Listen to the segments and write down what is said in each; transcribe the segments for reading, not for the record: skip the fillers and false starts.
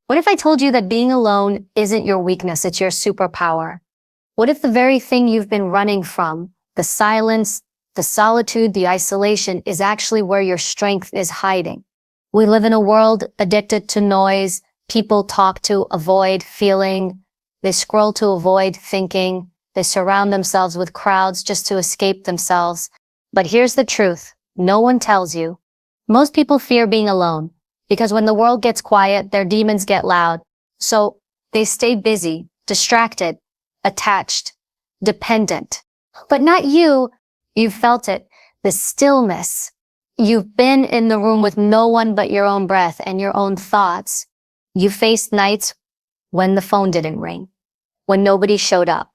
What if I told you that being alone isn't your weakness, it's your superpower? What if the very thing you've been running from, the silence, the solitude, the isolation, is actually where your strength is hiding? We live in a world addicted to noise. People talk to avoid feeling. They scroll to avoid thinking. They surround themselves with crowds just to escape themselves. But here's the truth. No one tells you. Most people fear being alone because when the world gets quiet, their demons get loud. So they stay busy, distracted, attached, dependent. But not you. You've felt it. The stillness. You've been in the room with no one but your own breath and your own thoughts. You faced nights when the phone didn't ring, when nobody showed up,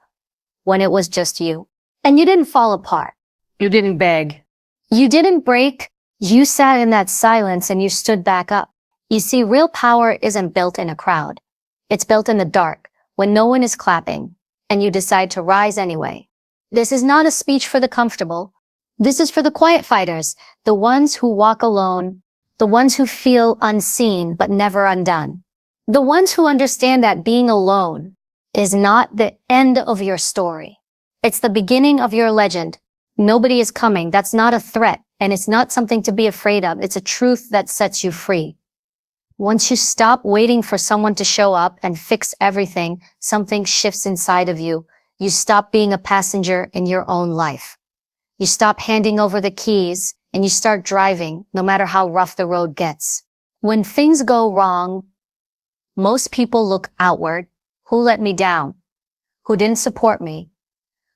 when it was just you. And you didn't fall apart. You didn't beg. You didn't break. You sat in that silence and you stood back up. You see, real power isn't built in a crowd. It's built in the dark, when no one is clapping, and you decide to rise anyway. This is not a speech for the comfortable. This is for the quiet fighters, the ones who walk alone, the ones who feel unseen but never undone. The ones who understand that being alone is not the end of your story. It's the beginning of your legend. Nobody is coming. That's not a threat, and it's not something to be afraid of. It's a truth that sets you free. Once you stop waiting for someone to show up and fix everything, something shifts inside of you. You stop being a passenger in your own life. You stop handing over the keys and you start driving, no matter how rough the road gets. When things go wrong, most people look outward. Who let me down? Who didn't support me?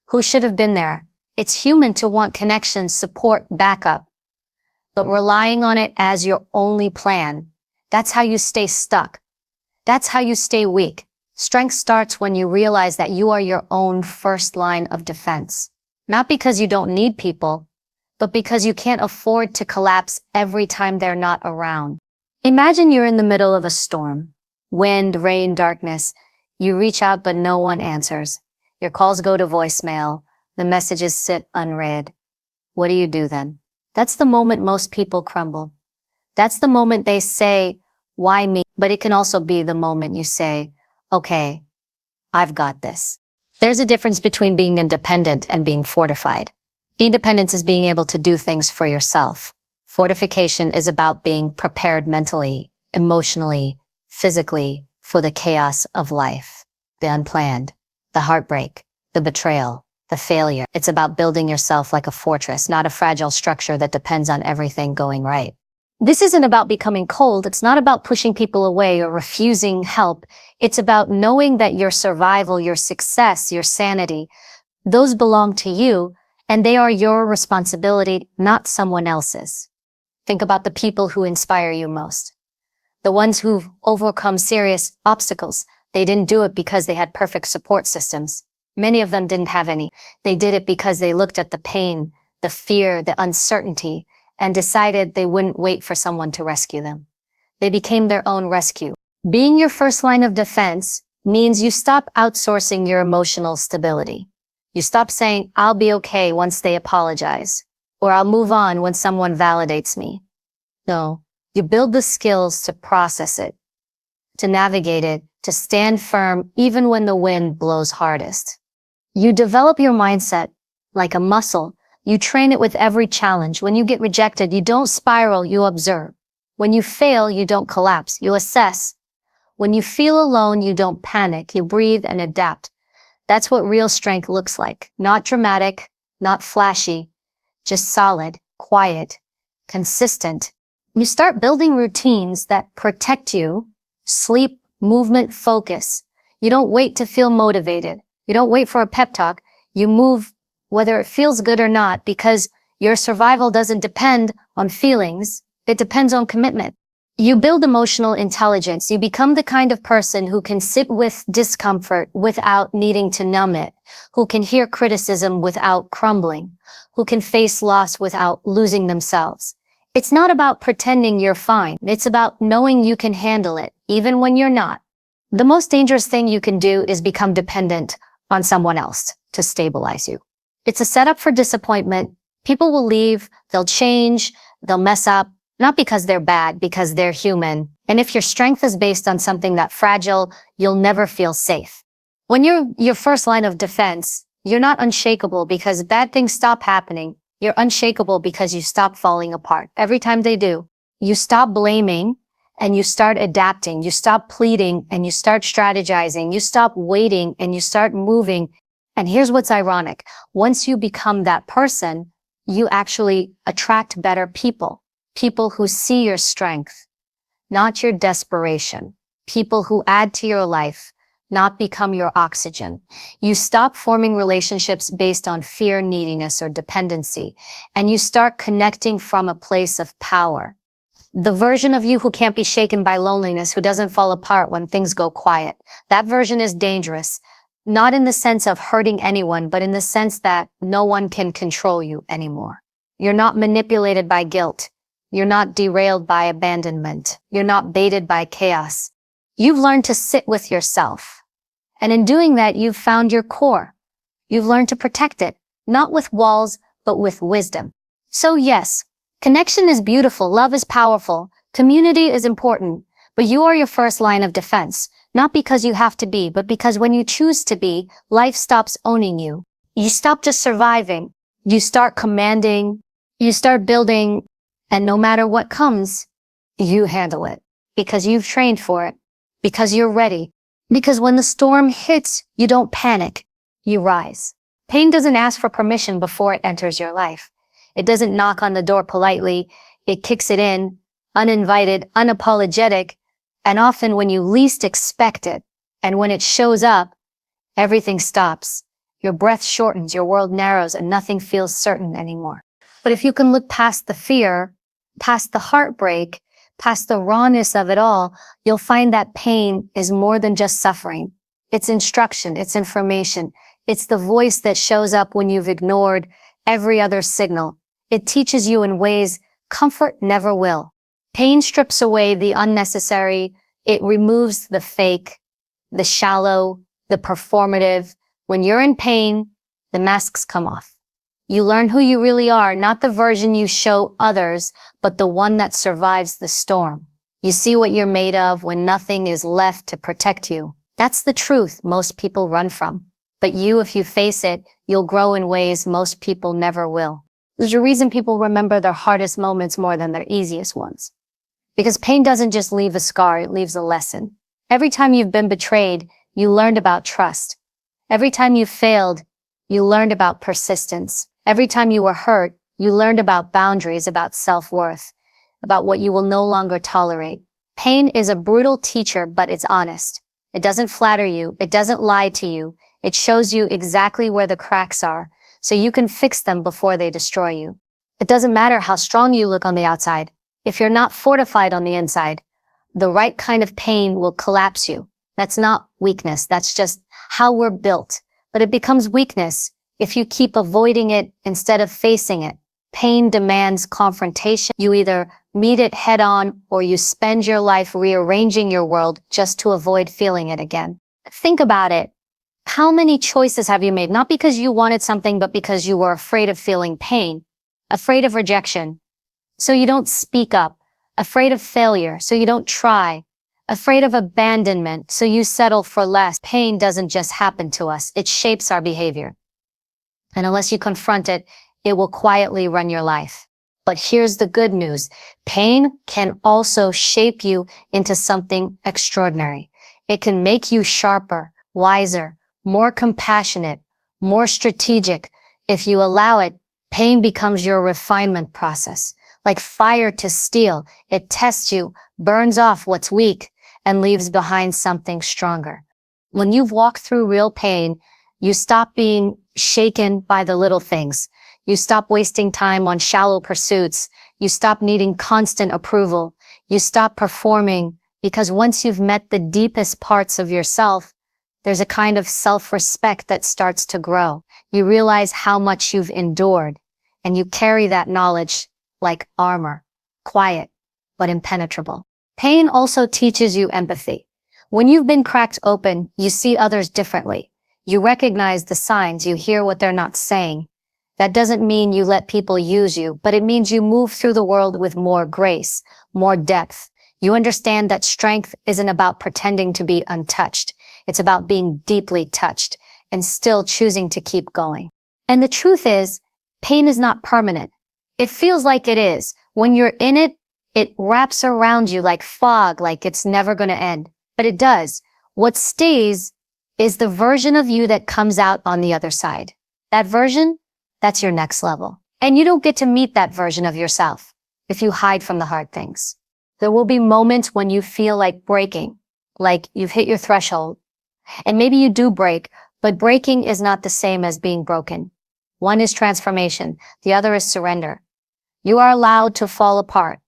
Who should have been there? It's human to want connection, support, backup. But relying on it as your only plan, that's how you stay stuck. That's how you stay weak. Strength starts when you realize that you are your own first line of defense. Not because you don't need people, but because you can't afford to collapse every time they're not around. Imagine you're in the middle of a storm. Wind, rain, darkness. You reach out, but no one answers. Your calls go to voicemail. The messages sit unread. What do you do then? That's the moment most people crumble. That's the moment they say, why me? But it can also be the moment you say, okay, I've got this. There's a difference between being independent and being fortified. Independence is being able to do things for yourself. Fortification is about being prepared mentally, emotionally, physically for the chaos of life, the unplanned, the heartbreak, the betrayal, the failure. It's about building yourself like a fortress, not a fragile structure that depends on everything going right. This isn't about becoming cold. It's not about pushing people away or refusing help. It's about knowing that your survival, your success, your sanity, those belong to you, and they are your responsibility, not someone else's. Think about the people who inspire you most. The ones who've overcome serious obstacles. They didn't do it because they had perfect support systems. Many of them didn't have any. They did it because they looked at the pain, the fear, the uncertainty, and decided they wouldn't wait for someone to rescue them. They became their own rescue. Being your first line of defense means you stop outsourcing your emotional stability. You stop saying, I'll be okay once they apologize, or I'll move on when someone validates me. No, you build the skills to process it, to navigate it, to stand firm even when the wind blows hardest. You develop your mindset like a muscle. You train it with every challenge. When you get rejected, you don't spiral, you observe. When you fail, you don't collapse, you assess. When you feel alone, you don't panic, you breathe and adapt. That's what real strength looks like. Not dramatic, not flashy, just solid, quiet, consistent. You start building routines that protect you, sleep, movement, focus. You don't wait to feel motivated. You don't wait for a pep talk. You move whether it feels good or not, because your survival doesn't depend on feelings. It depends on commitment. You build emotional intelligence. You become the kind of person who can sit with discomfort without needing to numb it, who can hear criticism without crumbling, who can face loss without losing themselves. It's not about pretending you're fine. It's about knowing you can handle it, even when you're not. The most dangerous thing you can do is become dependent on someone else to stabilize you. It's a setup for disappointment. People will leave, they'll change, they'll mess up, not because they're bad, because they're human. And if your strength is based on something that fragile, you'll never feel safe. When you're your first line of defense, you're not unshakable because bad things stop happening. You're unshakable because you stop falling apart. Every time they do, you stop blaming and you start adapting. You stop pleading and you start strategizing. You stop waiting and you start moving. And here's what's ironic. Once you become that person, you actually attract better people. People who see your strength, not your desperation. People who add to your life, not become your oxygen. You stop forming relationships based on fear, neediness, or dependency, and you start connecting from a place of power. The version of you who can't be shaken by loneliness, who doesn't fall apart when things go quiet, that version is dangerous. Not in the sense of hurting anyone, but in the sense that no one can control you anymore. You're not manipulated by guilt. You're not derailed by abandonment. You're not baited by chaos. You've learned to sit with yourself. And in doing that, you've found your core. You've learned to protect it, not with walls, but with wisdom. So yes, connection is beautiful. Love is powerful. Community is important. But you are your first line of defense. Not because you have to be, but because when you choose to be, life stops owning you. You stop just surviving. You start commanding. You start building. And no matter what comes, you handle it. Because you've trained for it. Because you're ready. Because when the storm hits, you don't panic. You rise. Pain doesn't ask for permission before it enters your life. It doesn't knock on the door politely. It kicks it in, uninvited, unapologetic, and often when you least expect it. And when it shows up, everything stops. Your breath shortens, your world narrows, and nothing feels certain anymore. But if you can look past the fear, past the heartbreak, past the rawness of it all, you'll find that pain is more than just suffering. It's instruction, it's information. It's the voice that shows up when you've ignored every other signal. It teaches you in ways comfort never will. Pain strips away the unnecessary. It removes the fake, the shallow, the performative. When you're in pain, the masks come off. You learn who you really are, not the version you show others, but the one that survives the storm. You see what you're made of when nothing is left to protect you. That's the truth most people run from. But you, if you face it, you'll grow in ways most people never will. There's a reason people remember their hardest moments more than their easiest ones. Because pain doesn't just leave a scar, it leaves a lesson. Every time you've been betrayed, you learned about trust. Every time you failed, you learned about persistence. Every time you were hurt, you learned about boundaries, about self-worth, about what you will no longer tolerate. Pain is a brutal teacher, but it's honest. It doesn't flatter you. It doesn't lie to you. It shows you exactly where the cracks are, so you can fix them before they destroy you. It doesn't matter how strong you look on the outside. If you're not fortified on the inside, the right kind of pain will collapse you. That's not weakness. That's just how we're built. But it becomes weakness if you keep avoiding it instead of facing it. Pain demands confrontation. You either meet it head on or you spend your life rearranging your world just to avoid feeling it again. Think about it. How many choices have you made? Not because you wanted something, but because you were afraid of feeling pain, afraid of rejection, so you don't speak up, afraid of failure, so you don't try, afraid of abandonment, so you settle for less. Pain doesn't just happen to us. It shapes our behavior. And unless you confront it, it will quietly run your life. But here's the good news. Pain can also shape you into something extraordinary. It can make you sharper, wiser, more compassionate, more strategic. If you allow it, pain becomes your refinement process. Like fire to steel, it tests you, burns off what's weak, and leaves behind something stronger. When you've walked through real pain, you stop being shaken by the little things. You stop wasting time on shallow pursuits. You stop needing constant approval. You stop performing, because once you've met the deepest parts of yourself, there's a kind of self-respect that starts to grow. You realize how much you've endured, and you carry that knowledge like armor, quiet, but impenetrable. Pain also teaches you empathy. When you've been cracked open, you see others differently. You recognize the signs, you hear what they're not saying. That doesn't mean you let people use you, but it means you move through the world with more grace, more depth. You understand that strength isn't about pretending to be untouched. It's about being deeply touched and still choosing to keep going. And the truth is, pain is not permanent. It feels like it is. When you're in it, it wraps around you like fog, like it's never going to end. But it does. What stays is the version of you that comes out on the other side. That version, that's your next level. And you don't get to meet that version of yourself if you hide from the hard things. There will be moments when you feel like breaking, like you've hit your threshold. And maybe you do break, but breaking is not the same as being broken. One is transformation. The other is surrender. You are allowed to fall apart.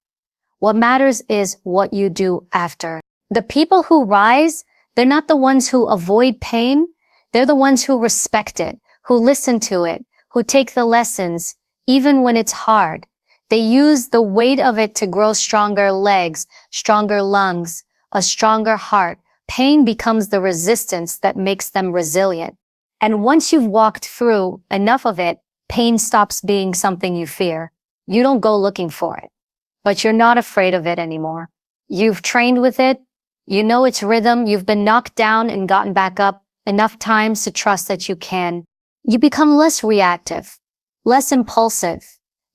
What matters is what you do after. The people who rise, they're not the ones who avoid pain. They're the ones who respect it, who listen to it, who take the lessons, even when it's hard. They use the weight of it to grow stronger legs, stronger lungs, a stronger heart. Pain becomes the resistance that makes them resilient. And once you've walked through enough of it, pain stops being something you fear. You don't go looking for it, but you're not afraid of it anymore. You've trained with it. You know its rhythm. You've been knocked down and gotten back up enough times to trust that you can. You become less reactive, less impulsive.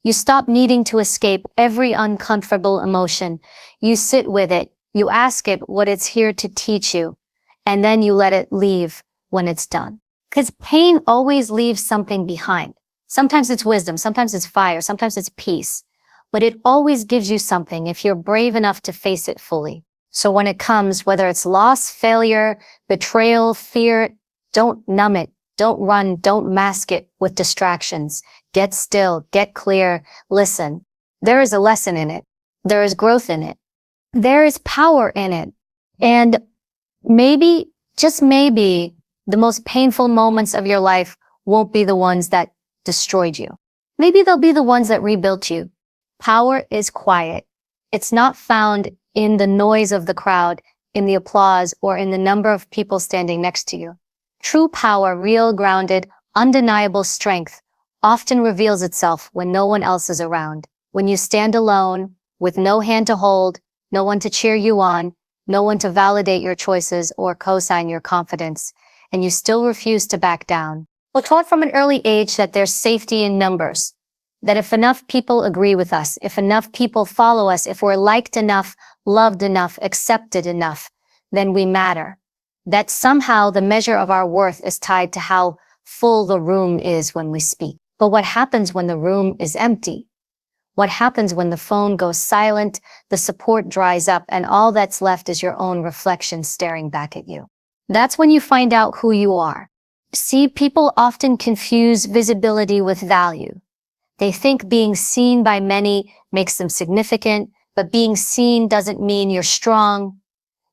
You stop needing to escape every uncomfortable emotion. You sit with it. You ask it what it's here to teach you, and then you let it leave when it's done. Because pain always leaves something behind. Sometimes it's wisdom, sometimes it's fire, sometimes it's peace. But it always gives you something if you're brave enough to face it fully. So when it comes, whether it's loss, failure, betrayal, fear, don't numb it. Don't run. Don't mask it with distractions. Get still. Get clear. Listen. There is a lesson in it. There is growth in it. There is power in it. And maybe, just maybe, the most painful moments of your life won't be the ones that destroyed you. Maybe they'll be the ones that rebuilt you. Power is quiet. It's not found in the noise of the crowd, in the applause, or in the number of people standing next to you. True power, real, grounded, undeniable strength often reveals itself when no one else is around. When you stand alone, with no hand to hold, no one to cheer you on, no one to validate your choices or co-sign your confidence, and you still refuse to back down. We're taught from an early age that there's safety in numbers, that if enough people agree with us, if enough people follow us, if we're liked enough, loved enough, accepted enough, then we matter. That somehow the measure of our worth is tied to how full the room is when we speak. But what happens when the room is empty? What happens when the phone goes silent, the support dries up, and all that's left is your own reflection staring back at you? That's when you find out who you are. See, people often confuse visibility with value. They think being seen by many makes them significant, but being seen doesn't mean you're strong.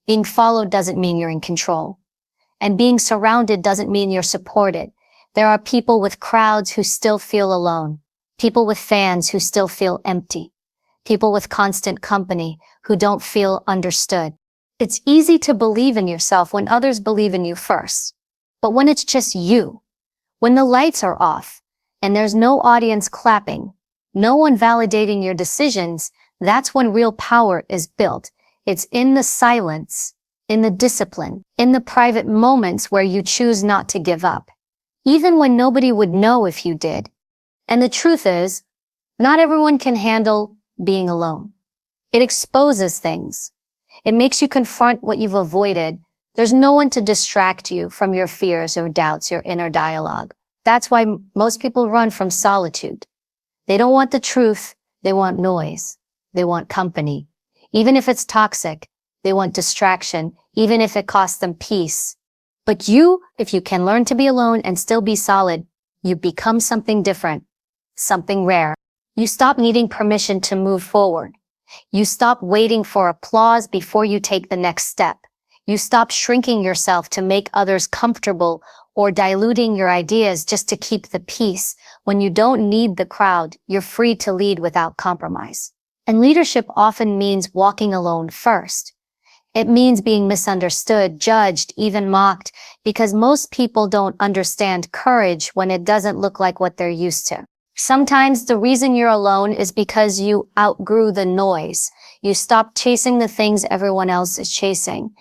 Being followed doesn't mean you're in control. And being surrounded doesn't mean you're supported. There are people with crowds who still feel alone. People with fans who still feel empty. People with constant company who don't feel understood. It's easy to believe in yourself when others believe in you first. But when it's just you, when the lights are off, and there's no audience clapping, no one validating your decisions, that's when real power is built. It's in the silence, in the discipline, in the private moments where you choose not to give up, even when nobody would know if you did. And the truth is, not everyone can handle being alone. It exposes things. It makes you confront what you've avoided. There's no one to distract you from your fears or doubts, your inner dialogue. That's why most people run from solitude. They don't want the truth. They want noise. They want company. Even if it's toxic, they want distraction, even if it costs them peace. But you, if you can learn to be alone and still be solid, you become something different, something rare. You stop needing permission to move forward. You stop waiting for applause before you take the next step. You stop shrinking yourself to make others comfortable or diluting your ideas just to keep the peace. When you don't need the crowd, you're free to lead without compromise. And leadership often means walking alone first. It means being misunderstood, judged, even mocked, because most people don't understand courage when it doesn't look like what they're used to. Sometimes the reason you're alone is because you outgrew the noise. You stopped chasing the things everyone else is chasing.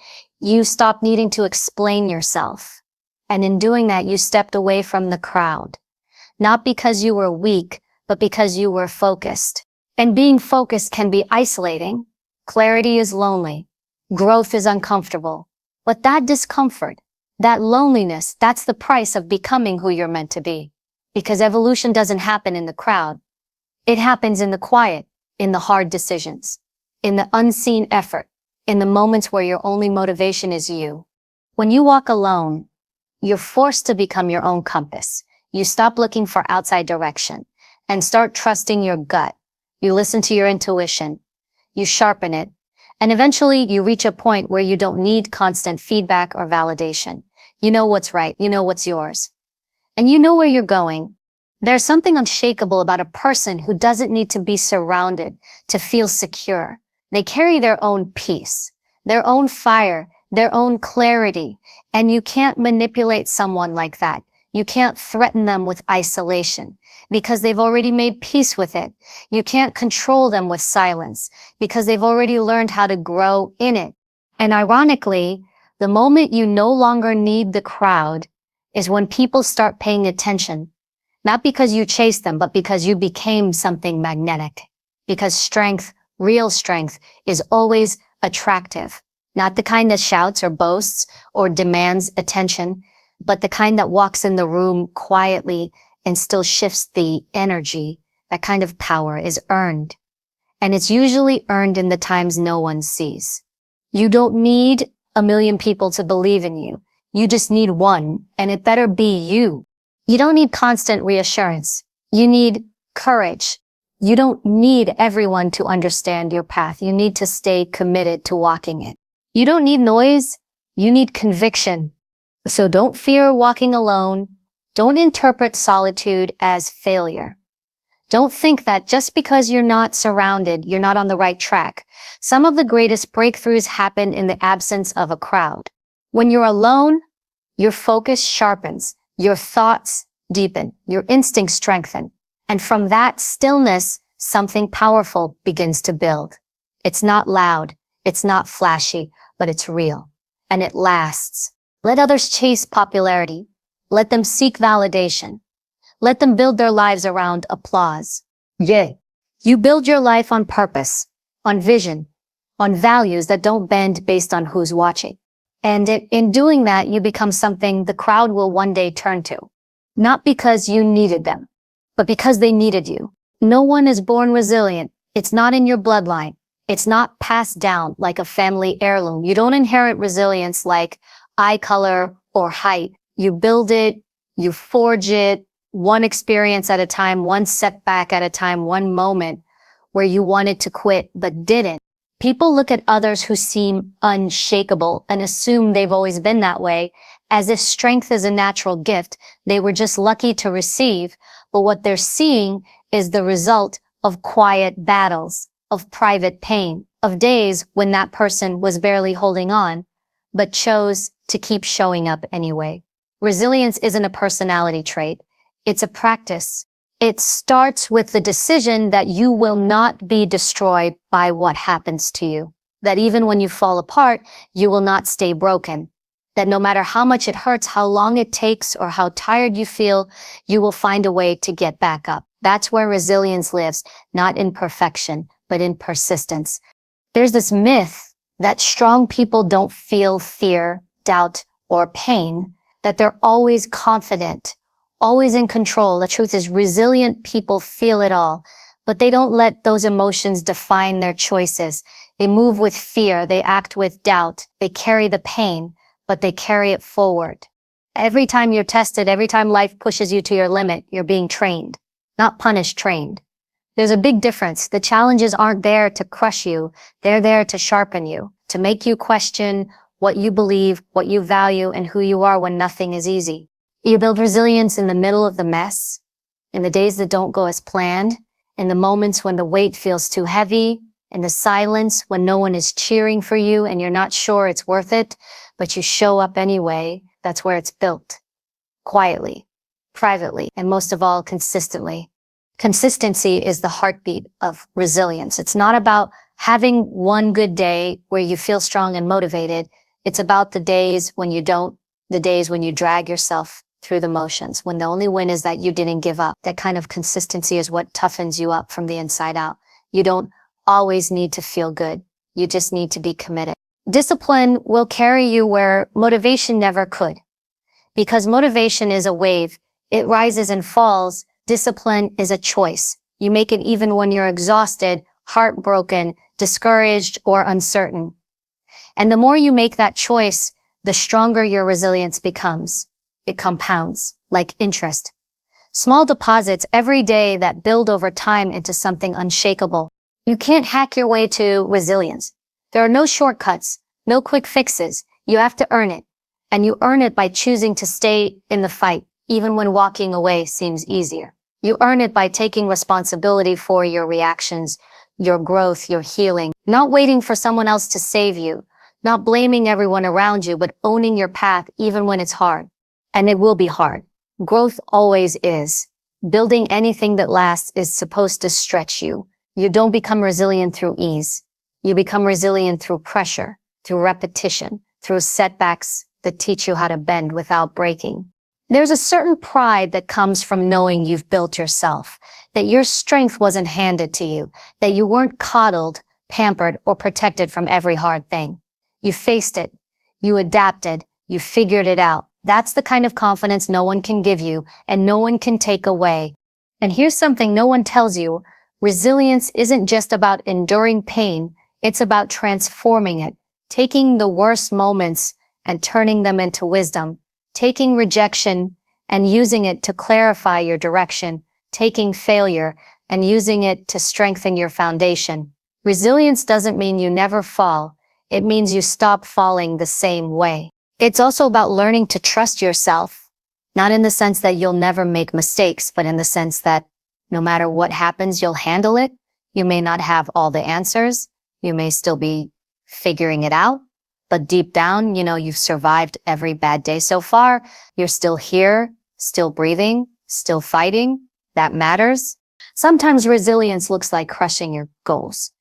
You stopped needing to explain yourself. And in doing that, you stepped away from the crowd. Not because you were weak, but because you were focused. And being focused can be isolating. Clarity is lonely. Growth is uncomfortable. But that discomfort, that loneliness, that's the price of becoming who you're meant to be. Because evolution doesn't happen in the crowd. It happens in the quiet, in the hard decisions, in the unseen effort, in the moments where your only motivation is you. When you walk alone, you're forced to become your own compass. You stop looking for outside direction and start trusting your gut. You listen to your intuition. You sharpen it. And eventually you reach a point where you don't need constant feedback or validation. You know what's right. You know what's yours. And you know where you're going. There's something unshakable about a person who doesn't need to be surrounded to feel secure. They carry their own peace, their own fire, their own clarity. And you can't manipulate someone like that. You can't threaten them with isolation because they've already made peace with it. You can't control them with silence because they've already learned how to grow in it. And ironically, the moment you no longer need the crowd is when people start paying attention. Not because you chased them, but because you became something magnetic. Because strength, real strength, is always attractive. Not the kind that shouts or boasts or demands attention, but the kind that walks in the room quietly and still shifts the energy. That kind of power is earned. And it's usually earned in the times no one sees. You don't need a million people to believe in you. You just need one, and it better be you. You don't need constant reassurance. You need courage. You don't need everyone to understand your path. You need to stay committed to walking it. You don't need noise. You need conviction. So don't fear walking alone. Don't interpret solitude as failure. Don't think that just because you're not surrounded, you're not on the right track. Some of the greatest breakthroughs happen in the absence of a crowd. When you're alone, your focus sharpens, your thoughts deepen, your instincts strengthen. And from that stillness, something powerful begins to build. It's not loud, it's not flashy, but it's real. And it lasts. Let others chase popularity. Let them seek validation. Let them build their lives around applause. Yay. You build your life on purpose, on vision, on values that don't bend based on who's watching. And in doing that, you become something the crowd will one day turn to. Not because you needed them, but because they needed you. No one is born resilient. It's not in your bloodline. It's not passed down like a family heirloom. You don't inherit resilience like eye color or height. You build it, you forge it, one experience at a time, one setback at a time, one moment where you wanted to quit but didn't. People look at others who seem unshakable and assume they've always been that way, as if strength is a natural gift they were just lucky to receive. But what they're seeing is the result of quiet battles, of private pain, of days when that person was barely holding on, but chose to keep showing up anyway. Resilience isn't a personality trait. It's a practice. It starts with the decision that you will not be destroyed by what happens to you. That even when you fall apart, you will not stay broken. That no matter how much it hurts, how long it takes, or how tired you feel, you will find a way to get back up. That's where resilience lives, not in perfection, but in persistence. There's this myth that strong people don't feel fear, doubt, or pain, that they're always confident, always in control. The truth is, resilient people feel it all, but they don't let those emotions define their choices. They move with fear, they act with doubt, they carry the pain, but they carry it forward. Every time you're tested, every time life pushes you to your limit, you're being trained, not punished, trained. There's a big difference. The challenges aren't there to crush you. They're there to sharpen you, to make you question what you believe, what you value, and who you are when nothing is easy. You build resilience in the middle of the mess, in the days that don't go as planned, in the moments when the weight feels too heavy, in the silence when no one is cheering for you and you're not sure it's worth it, but you show up anyway. That's where it's built. Quietly, privately, and most of all, consistently. Consistency is the heartbeat of resilience. It's not about having one good day where you feel strong and motivated. It's about the days when you don't, the days when you drag yourself through the motions, when the only win is that you didn't give up. That kind of consistency is what toughens you up from the inside out. You don't always need to feel good. You just need to be committed. Discipline will carry you where motivation never could, because motivation is a wave. It rises and falls. Discipline is a choice. You make it even when you're exhausted, heartbroken, discouraged, or uncertain. And the more you make that choice, the stronger your resilience becomes. It compounds like interest. Small deposits every day that build over time into something unshakable. You can't hack your way to resilience. There are no shortcuts, no quick fixes. You have to earn it. And you earn it by choosing to stay in the fight, even when walking away seems easier. You earn it by taking responsibility for your reactions, your growth, your healing, not waiting for someone else to save you, not blaming everyone around you, but owning your path even when it's hard. And it will be hard. Growth always is. Building anything that lasts is supposed to stretch you. You don't become resilient through ease. You become resilient through pressure, through repetition, through setbacks that teach you how to bend without breaking. There's a certain pride that comes from knowing you've built yourself, that your strength wasn't handed to you, that you weren't coddled, pampered, or protected from every hard thing. You faced it. You adapted. You figured it out. That's the kind of confidence no one can give you and no one can take away. And here's something no one tells you. Resilience isn't just about enduring pain. It's about transforming it, taking the worst moments and turning them into wisdom. Taking rejection and using it to clarify your direction, taking failure and using it to strengthen your foundation. Resilience doesn't mean you never fall. It means you stop falling the same way. It's also about learning to trust yourself, not in the sense that you'll never make mistakes, but in the sense that no matter what happens, you'll handle it. You may not have all the answers. You may still be figuring it out. But deep down, you've survived every bad day so far. You're still here, still breathing, still fighting. That matters. Sometimes resilience looks like crushing your goals.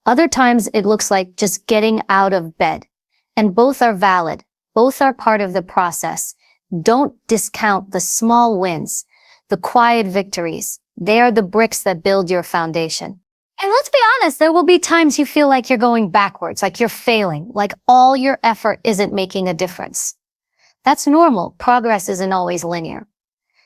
Other times it looks like just getting out of bed. And both are valid. Both are part of the process. Don't discount the small wins, the quiet victories. They are the bricks that build your foundation. And let's be honest, there will be times you feel like you're going backwards, like you're failing, like all your effort isn't making a difference. That's normal. Progress isn't always linear.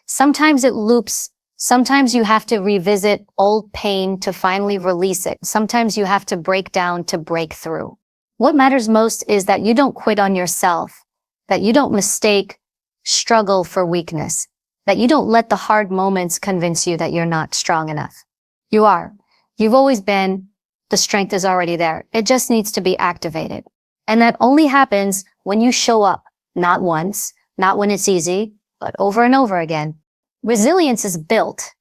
Sometimes it loops. Sometimes you have to revisit old pain to finally release it. Sometimes you have to break down to break through. What matters most is that you don't quit on yourself, that you don't mistake struggle for weakness, that you don't let the hard moments convince you that you're not strong enough. You are. You've always been. The strength is already there. It just needs to be activated. And that only happens when you show up, not once, not when it's easy, but over and over again. Resilience is built,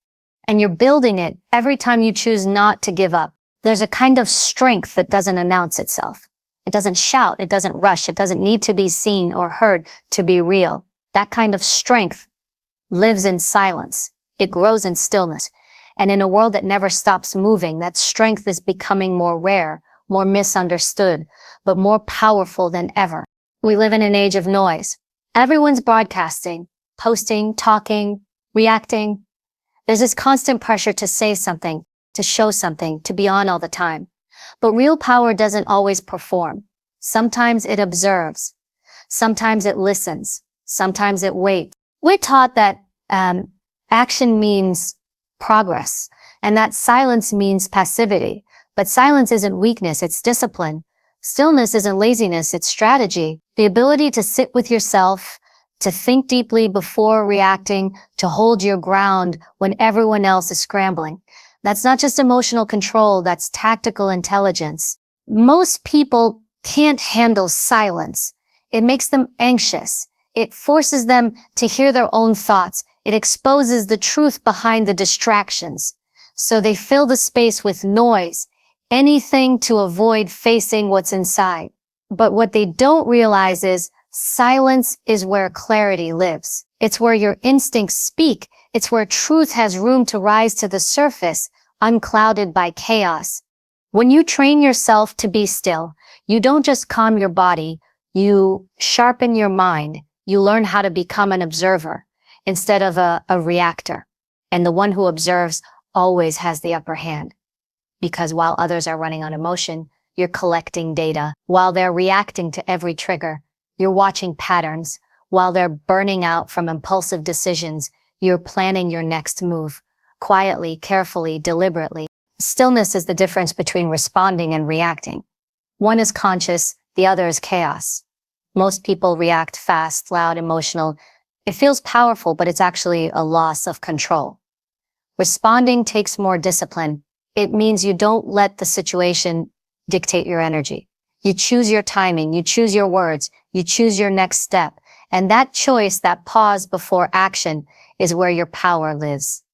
and you're building it every time you choose not to give up. There's a kind of strength that doesn't announce itself. It doesn't shout. It doesn't rush. It doesn't need to be seen or heard to be real. That kind of strength lives in silence. It grows in stillness. And in a world that never stops moving, that strength is becoming more rare, more misunderstood, but more powerful than ever. We live in an age of noise. Everyone's broadcasting, posting, talking, reacting. There's this constant pressure to say something, to show something, to be on all the time. But real power doesn't always perform. Sometimes it observes. Sometimes it listens. Sometimes it waits. We're taught that action means progress, and that silence means passivity. But silence isn't weakness, it's discipline. Stillness isn't laziness, it's strategy. The ability to sit with yourself, to think deeply before reacting, to hold your ground when everyone else is scrambling. That's not just emotional control, that's tactical intelligence. Most people can't handle silence. It makes them anxious. It forces them to hear their own thoughts. It exposes the truth behind the distractions. So they fill the space with noise, anything to avoid facing what's inside. But what they don't realize is silence is where clarity lives. It's where your instincts speak. It's where truth has room to rise to the surface, unclouded by chaos. When you train yourself to be still, you don't just calm your body, you sharpen your mind. You learn how to become an observer instead of a reactor. And the one who observes always has the upper hand. Because while others are running on emotion, you're collecting data. While they're reacting to every trigger, you're watching patterns. While they're burning out from impulsive decisions, you're planning your next move. Quietly, carefully, deliberately. Stillness is the difference between responding and reacting. One is conscious, the other is chaos. Most people react fast, loud, emotional. It feels powerful, but it's actually a loss of control. Responding takes more discipline. It means you don't let the situation dictate your energy. You choose your timing, you choose your words, you choose your next step. And that choice, that pause before action, is where your power lives.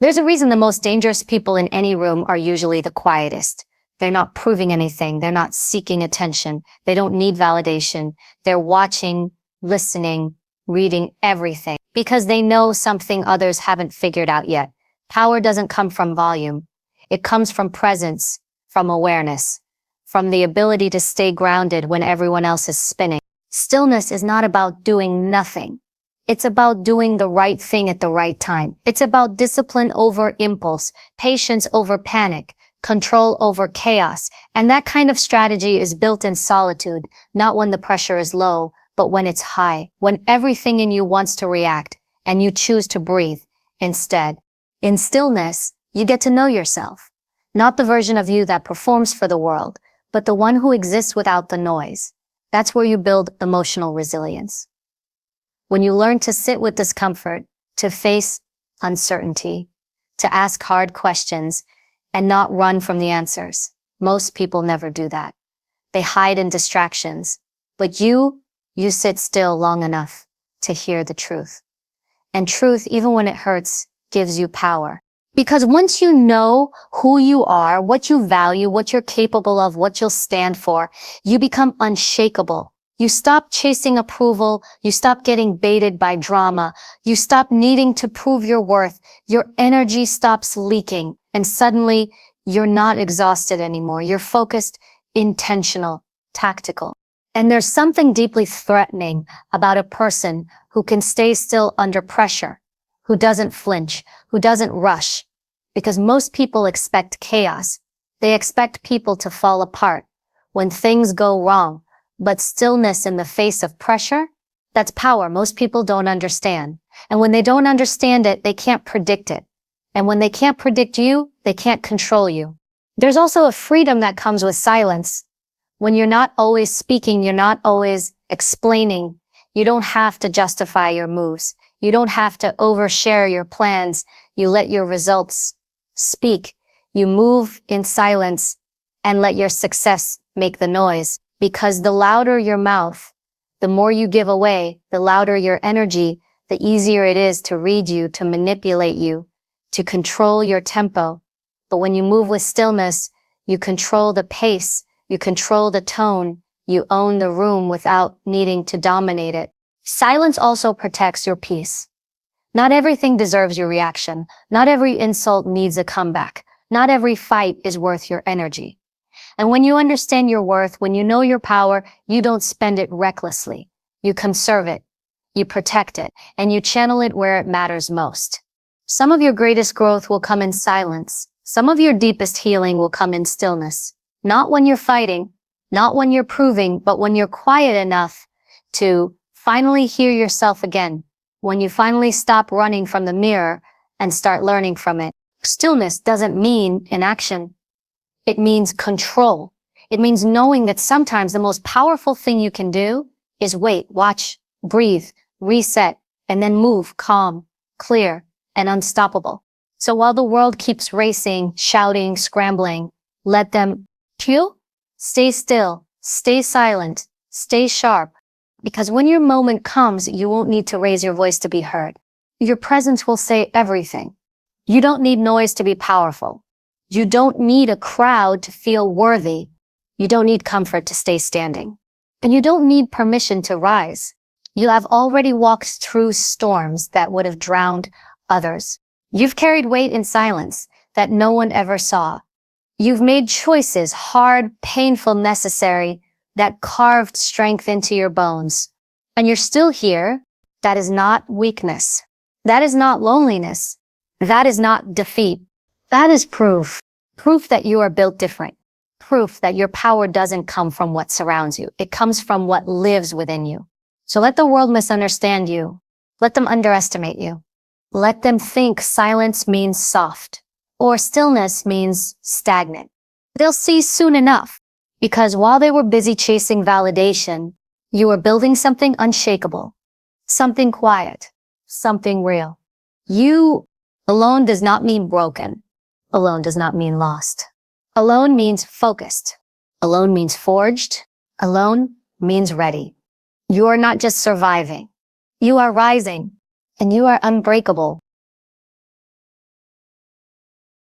There's a reason the most dangerous people in any room are usually the quietest. They're not proving anything. They're not seeking attention. They don't need validation. They're watching, listening, reading everything because they know something others haven't figured out yet. Power doesn't come from volume. It comes from presence, from awareness, from the ability to stay grounded when everyone else is spinning. Stillness is not about doing nothing. It's about doing the right thing at the right time. It's about discipline over impulse, patience over panic, control over chaos. And that kind of strategy is built in solitude, not when the pressure is low, but when it's high, when everything in you wants to react and you choose to breathe instead. In stillness, you get to know yourself, not the version of you that performs for the world, but the one who exists without the noise. That's where you build emotional resilience. When you learn to sit with discomfort, to face uncertainty, to ask hard questions, and not run from the answers. Most people never do that. They hide in distractions. But you sit still long enough to hear the truth. And truth, even when it hurts, gives you power. Because once you know who you are, what you value, what you're capable of, what you'll stand for, you become unshakable. You stop chasing approval. You stop getting baited by drama. You stop needing to prove your worth. Your energy stops leaking. And suddenly, you're not exhausted anymore. You're focused, intentional, tactical. And there's something deeply threatening about a person who can stay still under pressure, who doesn't flinch, who doesn't rush. Because most people expect chaos. They expect people to fall apart when things go wrong. But stillness in the face of pressure, that's power most people don't understand. And when they don't understand it, they can't predict it. And when they can't predict you, they can't control you. There's also a freedom that comes with silence. When you're not always speaking, you're not always explaining. You don't have to justify your moves. You don't have to overshare your plans. You let your results speak. You move in silence and let your success make the noise. Because the louder your mouth, the more you give away, the louder your energy, the easier it is to read you, to manipulate you, to control your tempo. But when you move with stillness, you control the pace, you control the tone, you own the room without needing to dominate it. Silence also protects your peace. Not everything deserves your reaction. Not every insult needs a comeback. Not every fight is worth your energy. And when you understand your worth, when you know your power, you don't spend it recklessly. You conserve it, you protect it, and you channel it where it matters most. Some of your greatest growth will come in silence. Some of your deepest healing will come in stillness. Not when you're fighting, not when you're proving, but when you're quiet enough to finally hear yourself again. When you finally stop running from the mirror and start learning from it. Stillness doesn't mean inaction. It means control. It means knowing that sometimes the most powerful thing you can do is wait, watch, breathe, reset, and then move calm, clear, and unstoppable. So while the world keeps racing, shouting, scrambling, let them chill, stay still, stay silent, stay sharp. Because when your moment comes, you won't need to raise your voice to be heard. Your presence will say everything. You don't need noise to be powerful. You don't need a crowd to feel worthy. You don't need comfort to stay standing. And you don't need permission to rise. You have already walked through storms that would have drowned others. You've carried weight in silence that no one ever saw. You've made choices, hard, painful, necessary, that carved strength into your bones. And you're still here. That is not weakness. That is not loneliness. That is not defeat. That is proof. Proof that you are built different. Proof that your power doesn't come from what surrounds you. It comes from what lives within you. So let the world misunderstand you. Let them underestimate you. Let them think silence means soft or stillness means stagnant. They'll see soon enough, because while they were busy chasing validation, you were building something unshakable, something quiet, something real. You alone does not mean broken. Alone does not mean lost. Alone means focused. Alone means forged. Alone means ready. You are not just surviving. You are rising, and you are unbreakable.